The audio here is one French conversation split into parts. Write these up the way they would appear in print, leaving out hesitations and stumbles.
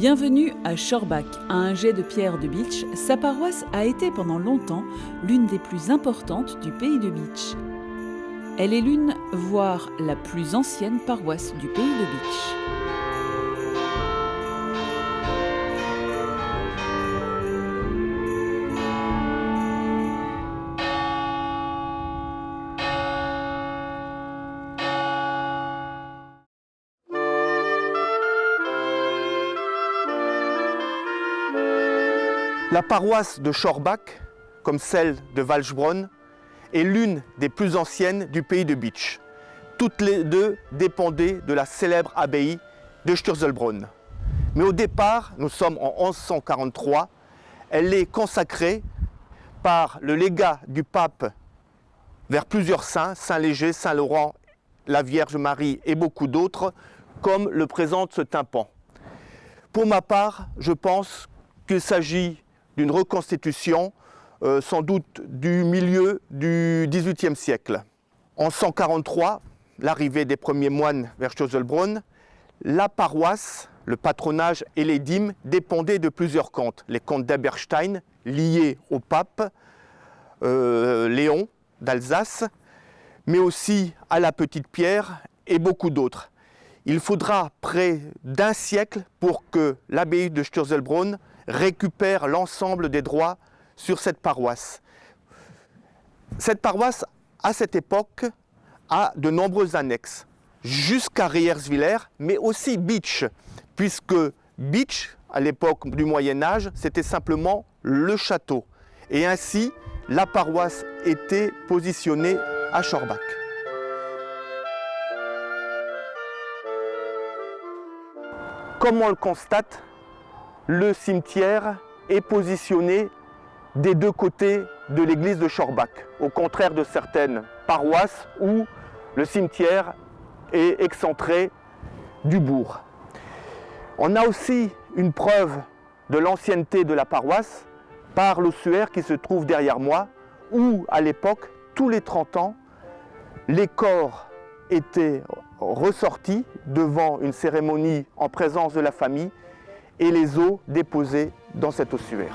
Bienvenue à Schorbach, à un jet de pierre de Bitche. Sa paroisse a été pendant longtemps l'une des plus importantes du pays de Bitche. Elle est l'une, voire la plus ancienne paroisse du pays de Bitche. La paroisse de Schorbach, comme celle de Waldbronn, est l'une des plus anciennes du pays de Bitche. Toutes les deux dépendaient de la célèbre abbaye de Sturzelbronn. Mais au départ, nous sommes en 1143, elle est consacrée par le légat du pape vers plusieurs saints, Saint Léger, Saint Laurent, la Vierge Marie et beaucoup d'autres, comme le présente ce tympan. Pour ma part, je pense qu'il s'agit d'une reconstitution sans doute du milieu du XVIIIe siècle. En 143, l'arrivée des premiers moines vers Sturzelbronn, la paroisse, le patronage et les dîmes dépendaient de plusieurs comtes. Les comtes d'Eberstein, liés au pape Léon d'Alsace, mais aussi à la Petite Pierre et beaucoup d'autres. Il faudra près d'un siècle pour que l'abbaye de Sturzelbronn récupère l'ensemble des droits sur cette paroisse. Cette paroisse, à cette époque, a de nombreuses annexes, jusqu'à Rierswiller, mais aussi Bitche, puisque Bitche, à l'époque du Moyen-Âge, c'était simplement le château. Et ainsi, la paroisse était positionnée à Schorbach. Comme on le constate, le cimetière est positionné des deux côtés de l'église de Schorbach, au contraire de certaines paroisses où le cimetière est excentré du bourg. On a aussi une preuve de l'ancienneté de la paroisse par l'ossuaire qui se trouve derrière moi, où à l'époque, tous les 30 ans, les corps étaient ressortis devant une cérémonie en présence de la famille et les os déposés dans cet ossuaire.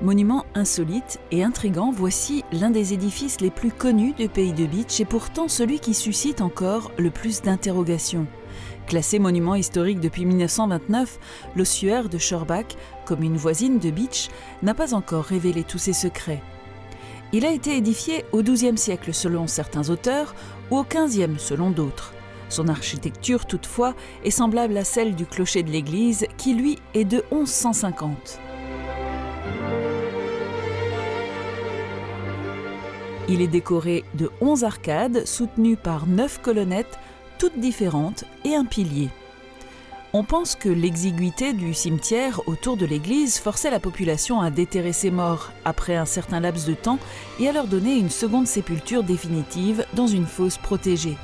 Monument insolite et intrigant, voici l'un des édifices les plus connus du pays de Bitche et pourtant celui qui suscite encore le plus d'interrogations. Classé monument historique depuis 1929, l'ossuaire de Schorbach, commune voisine de Bitche, n'a pas encore révélé tous ses secrets. Il a été édifié au XIIe siècle selon certains auteurs ou au XVe selon d'autres. Son architecture toutefois est semblable à celle du clocher de l'église qui lui est de 1150. Il est décoré de 11 arcades soutenues par 9 colonnettes toutes différentes et un pilier. On pense que l'exiguïté du cimetière autour de l'église forçait la population à déterrer ses morts après un certain laps de temps et à leur donner une seconde sépulture définitive dans une fosse protégée.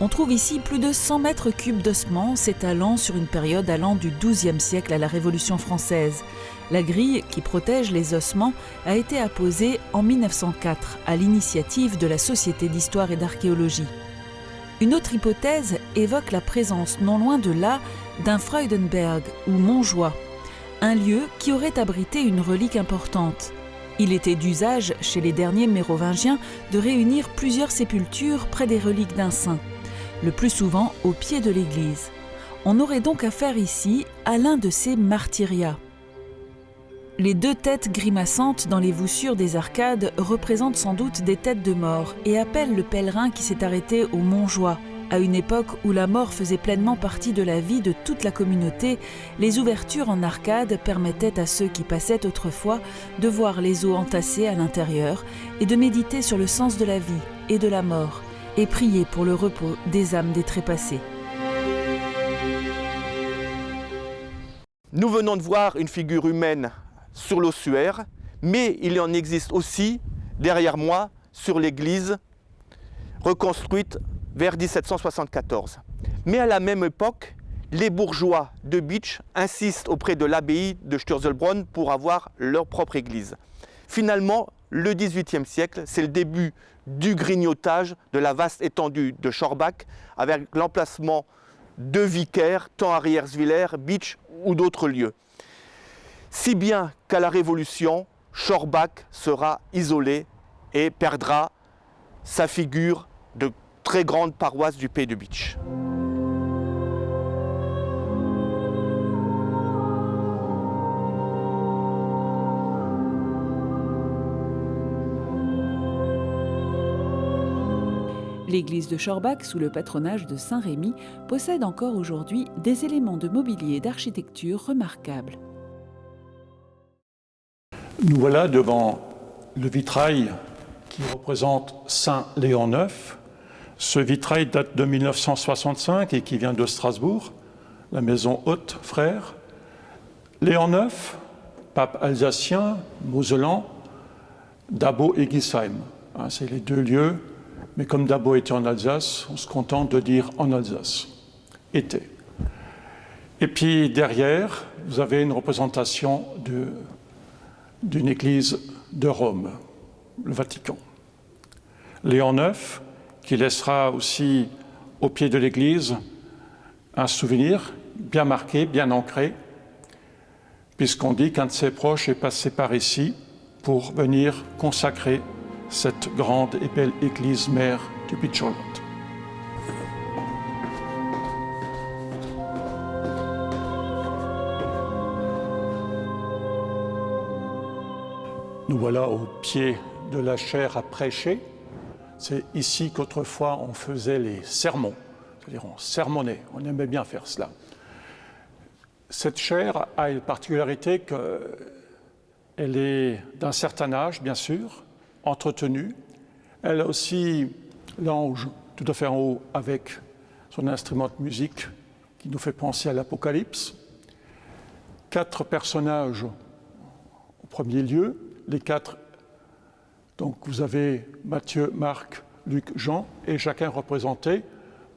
On trouve ici plus de 100 mètres cubes d'ossements s'étalant sur une période allant du XIIe siècle à la Révolution française. La grille qui protège les ossements a été apposée en 1904 à l'initiative de la Société d'histoire et d'archéologie. Une autre hypothèse évoque la présence non loin de là d'un Freudenberg ou Montjoie, un lieu qui aurait abrité une relique importante. Il était d'usage chez les derniers mérovingiens de réunir plusieurs sépultures près des reliques d'un saint, le plus souvent au pied de l'église. On aurait donc affaire ici à l'un de ces martyriats. Les deux têtes grimaçantes dans les voussures des arcades représentent sans doute des têtes de mort et appellent le pèlerin qui s'est arrêté au Montjoie. À une époque où la mort faisait pleinement partie de la vie de toute la communauté, les ouvertures en arcade permettaient à ceux qui passaient autrefois de voir les os entassés à l'intérieur et de méditer sur le sens de la vie et de la mort et prier pour le repos des âmes des trépassés. Nous venons de voir une figure humaine sur l'ossuaire, mais il en existe aussi derrière moi sur l'église reconstruite vers 1774. Mais à la même époque, les bourgeois de Bitche insistent auprès de l'abbaye de Sturzelbronn pour avoir leur propre église. Finalement, le XVIIIe siècle, c'est le début du grignotage de la vaste étendue de Schorbach avec l'emplacement de vicaires, tant à Rierswiller, Bitsch ou d'autres lieux. Si bien qu'à la Révolution, Schorbach sera isolé et perdra sa figure de très grande paroisse du pays de Bitsch. L'église de Schorbach, sous le patronage de Saint Rémy, possède encore aujourd'hui des éléments de mobilier et d'architecture remarquables. Nous voilà devant le vitrail qui représente Saint Léon IX. Ce vitrail date de 1965 et qui vient de Strasbourg, la maison haute, frère. Léon IX, pape alsacien, mosellan, Dabo et Gisheim. C'est les deux lieux. Mais comme Dabo était en Alsace, on se contente de dire en Alsace. Était. Et puis derrière, vous avez une représentation d'une église de Rome, le Vatican. Léon IX, qui laissera aussi au pied de l'église un souvenir bien marqué, bien ancré, puisqu'on dit qu'un de ses proches est passé par ici pour venir consacrer cette grande et belle église mère du Bitscholland. Nous voilà au pied de la chaire à prêcher. C'est ici qu'autrefois on faisait les sermons, c'est-à-dire on sermonnait, on aimait bien faire cela. Cette chaire a une particularité qu'elle est d'un certain âge, bien sûr, entretenue. Elle a aussi l'ange tout à fait en haut avec son instrument de musique qui nous fait penser à l'Apocalypse. 4 personnages au premier lieu, les 4. Donc vous avez Matthieu, Marc, Luc, Jean, et chacun représenté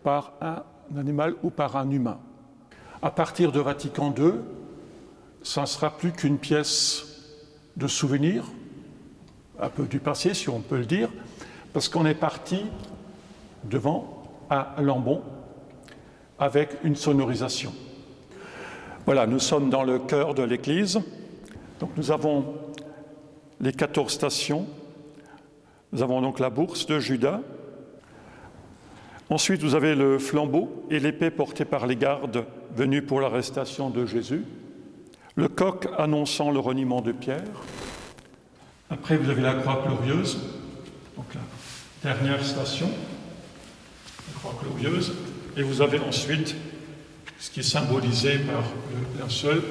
par un animal ou par un humain. À partir de Vatican II, ça ne sera plus qu'une pièce de souvenir, un peu du passé, si on peut le dire, parce qu'on est parti devant à Lambon avec une sonorisation. Voilà, nous sommes dans le cœur de l'église. Donc nous avons les 14 stations. Nous avons donc la bourse de Judas. Ensuite, vous avez le flambeau et l'épée portée par les gardes venus pour l'arrestation de Jésus. Le coq annonçant le reniement de Pierre. Après, vous avez la croix glorieuse, donc la dernière station, la croix glorieuse, et vous avez ensuite ce qui est symbolisé par le linceul,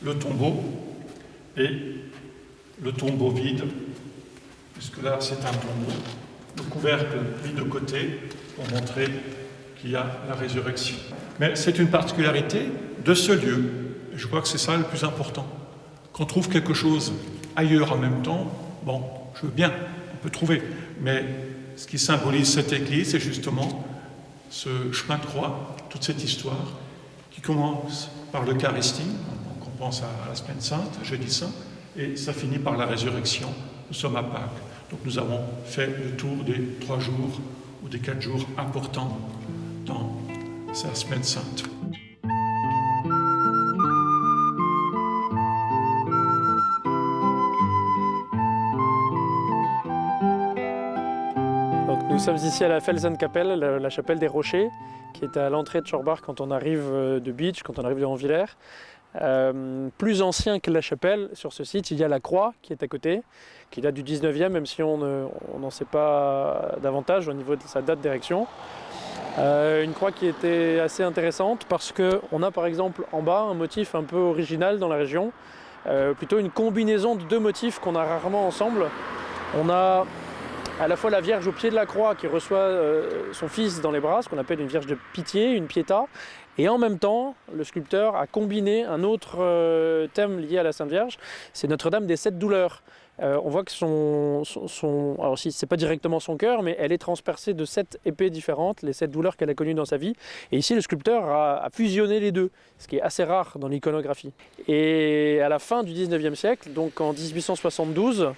le tombeau et le tombeau vide, puisque là c'est un tombeau, le couvercle mis de côté pour montrer qu'il y a la résurrection. Mais c'est une particularité de ce lieu, et je crois que c'est ça le plus important. Qu'on trouve quelque chose ailleurs en même temps, bon, je veux bien, on peut trouver, mais ce qui symbolise cette église, c'est justement ce chemin de croix, toute cette histoire, qui commence par l'Eucharistie, donc on pense à la Semaine Sainte, Jeudi Saint, et ça finit par la résurrection. Nous sommes à Pâques. Donc nous avons fait le tour des 3 jours ou des 4 jours importants dans sa Semaine Sainte. Nous sommes ici à la Felsenkapelle, la chapelle des Rochers, qui est à l'entrée de Schorbach quand on arrive de Bitsch, quand on arrive de Ranvillers. Plus ancien que la chapelle, sur ce site, il y a la croix qui est à côté, qui date du 19e, même si on n'en sait pas davantage au niveau de sa date d'érection. Une croix qui était assez intéressante parce qu'on a par exemple en bas un motif un peu original dans la région, plutôt une combinaison de 2 motifs qu'on a rarement ensemble. On a à la fois la Vierge au pied de la croix qui reçoit son fils dans les bras, ce qu'on appelle une Vierge de pitié, une pietà, et en même temps, le sculpteur a combiné un autre thème lié à la Sainte Vierge, c'est Notre-Dame des 7 douleurs. On voit que alors si c'est pas directement son cœur, mais elle est transpercée de 7 épées différentes, les 7 douleurs qu'elle a connues dans sa vie. Et ici, le sculpteur a fusionné les deux, ce qui est assez rare dans l'iconographie. Et à la fin du 19e siècle, donc en 1872,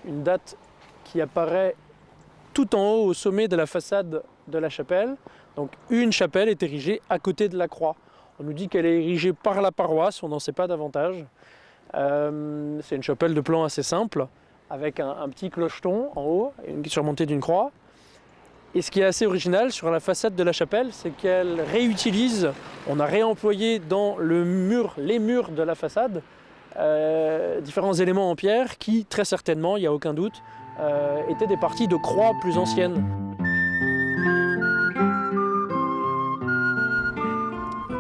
une date qui apparaît tout en haut au sommet de la façade de la chapelle. Donc une chapelle est érigée à côté de la croix. On nous dit qu'elle est érigée par la paroisse, on n'en sait pas davantage. C'est une chapelle de plan assez simple, avec un petit clocheton en haut, surmonté d'une croix. Et ce qui est assez original sur la façade de la chapelle, c'est qu'elle réutilise, on a réemployé dans les murs de la façade, différents éléments en pierre qui, très certainement, il n'y a aucun doute, étaient des parties de croix plus anciennes.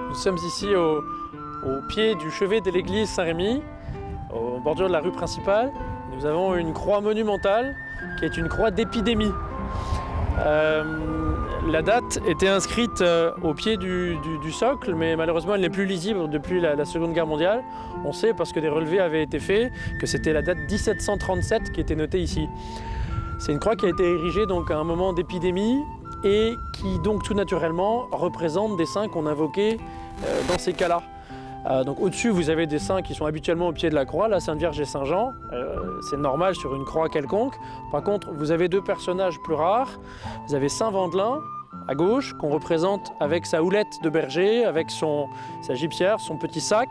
Nous sommes ici au pied du chevet de l'église Saint-Rémy, au bordure de la rue principale. Nous avons une croix monumentale qui est une croix d'épidémie. La date était inscrite au pied du socle, mais malheureusement elle n'est plus lisible depuis la Seconde Guerre mondiale. On sait, parce que des relevés avaient été faits, que c'était la date 1737 qui était notée ici. C'est une croix qui a été érigée donc, à un moment d'épidémie et qui donc tout naturellement représente des saints qu'on invoquait dans ces cas-là. Donc au-dessus, vous avez des saints qui sont habituellement au pied de la croix, la Sainte Vierge et Saint Jean. C'est normal sur une croix quelconque. Par contre, vous avez deux personnages plus rares. Vous avez Saint Vendelin, à gauche, qu'on représente avec sa houlette de berger, avec sa gibecière, son petit sac,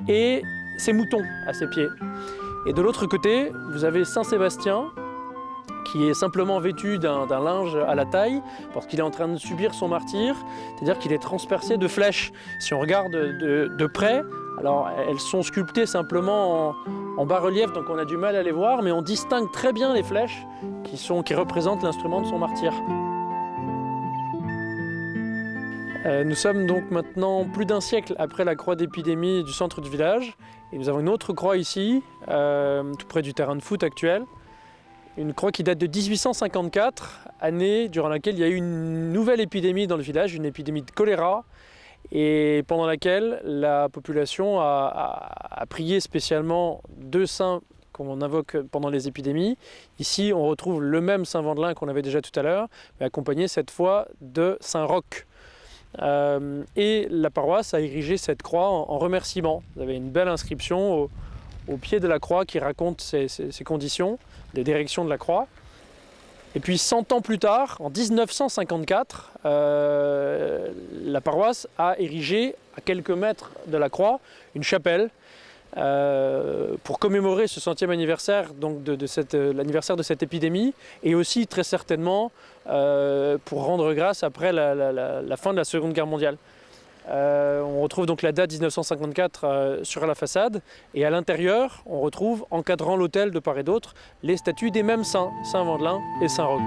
et ses moutons à ses pieds. Et de l'autre côté, vous avez Saint Sébastien, qui est simplement vêtu d'un linge à la taille, parce qu'il est en train de subir son martyre, c'est-à-dire qu'il est transpercé de flèches. Si on regarde de près, alors elles sont sculptées simplement en bas-relief, donc on a du mal à les voir, mais on distingue très bien les flèches qui représentent l'instrument de son martyr. Nous sommes donc maintenant plus d'un siècle après la croix d'épidémie du centre du village, et nous avons une autre croix ici, tout près du terrain de foot actuel. Une croix qui date de 1854, année durant laquelle il y a eu une nouvelle épidémie dans le village, une épidémie de choléra, et pendant laquelle la population a prié spécialement deux saints qu'on invoque pendant les épidémies. Ici, on retrouve le même Saint Vendelin qu'on avait déjà tout à l'heure, mais accompagné cette fois de Saint Roch. Et la paroisse a érigé cette croix en remerciement. Vous avez une belle inscription au pied de la croix qui raconte ces conditions, des directions de la croix. Et puis 100 ans plus tard, en 1954, la paroisse a érigé à quelques mètres de la croix une chapelle pour commémorer ce 100e anniversaire, donc l'anniversaire de cette épidémie, et aussi très certainement pour rendre grâce après la fin de la Seconde Guerre mondiale. On retrouve donc la date 1954 sur la façade, et à l'intérieur, on retrouve, encadrant l'autel de part et d'autre, les statues des mêmes saints, Saint Vendelin et Saint Roch.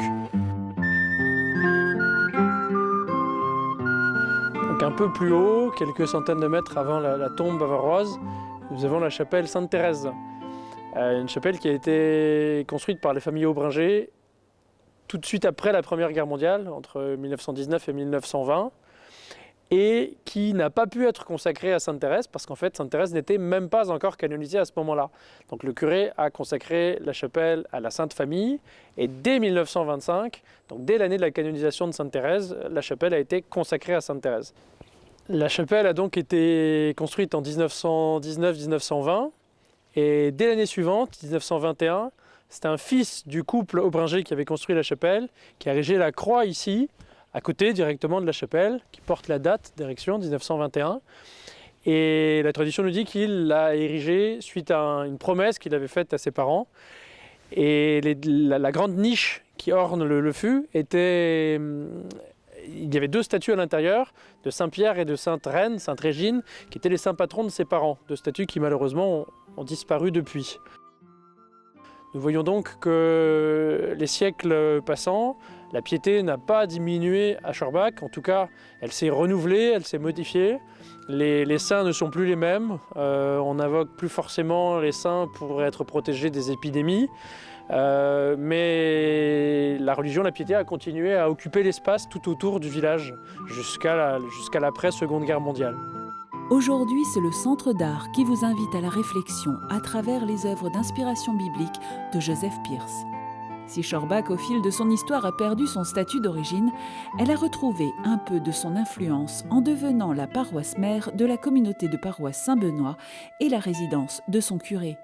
Donc un peu plus haut, quelques centaines de mètres avant la tombe bavaroise, nous avons la chapelle Sainte-Thérèse, une chapelle qui a été construite par les familles Aubringer tout de suite après la Première Guerre mondiale, entre 1919 et 1920, et qui n'a pas pu être consacrée à Sainte-Thérèse, parce qu'en fait Sainte-Thérèse n'était même pas encore canonisée à ce moment-là. Donc le curé a consacré la chapelle à la Sainte Famille, et dès 1925, donc dès l'année de la canonisation de Sainte-Thérèse, la chapelle a été consacrée à Sainte-Thérèse. La chapelle a donc été construite en 1919-1920, et dès l'année suivante, 1921, c'est un fils du couple Aubringer qui avait construit la chapelle, qui a érigé la croix ici, à côté directement de la chapelle, qui porte la date d'érection 1921. Et la tradition nous dit qu'il l'a érigée suite à une promesse qu'il avait faite à ses parents. Et la grande niche qui orne le fût était... Il y avait deux statues à l'intérieur, de Saint-Pierre et de Sainte-Reine, Sainte-Régine, qui étaient les saints patrons de ses parents, deux statues qui malheureusement ont disparu depuis. Nous voyons donc que les siècles passant, la piété n'a pas diminué à Schorbach, en tout cas elle s'est renouvelée, elle s'est modifiée. Les saints ne sont plus les mêmes, on n'invoque plus forcément les saints pour être protégés des épidémies, mais la religion, la piété a continué à occuper l'espace tout autour du village jusqu'à l'après-Seconde Guerre mondiale. Aujourd'hui, c'est le Centre d'art qui vous invite à la réflexion à travers les œuvres d'inspiration biblique de Joseph Pearce. Si Schorbach, au fil de son histoire, a perdu son statut d'origine, elle a retrouvé un peu de son influence en devenant la paroisse mère de la communauté de paroisse Saint-Benoît et la résidence de son curé.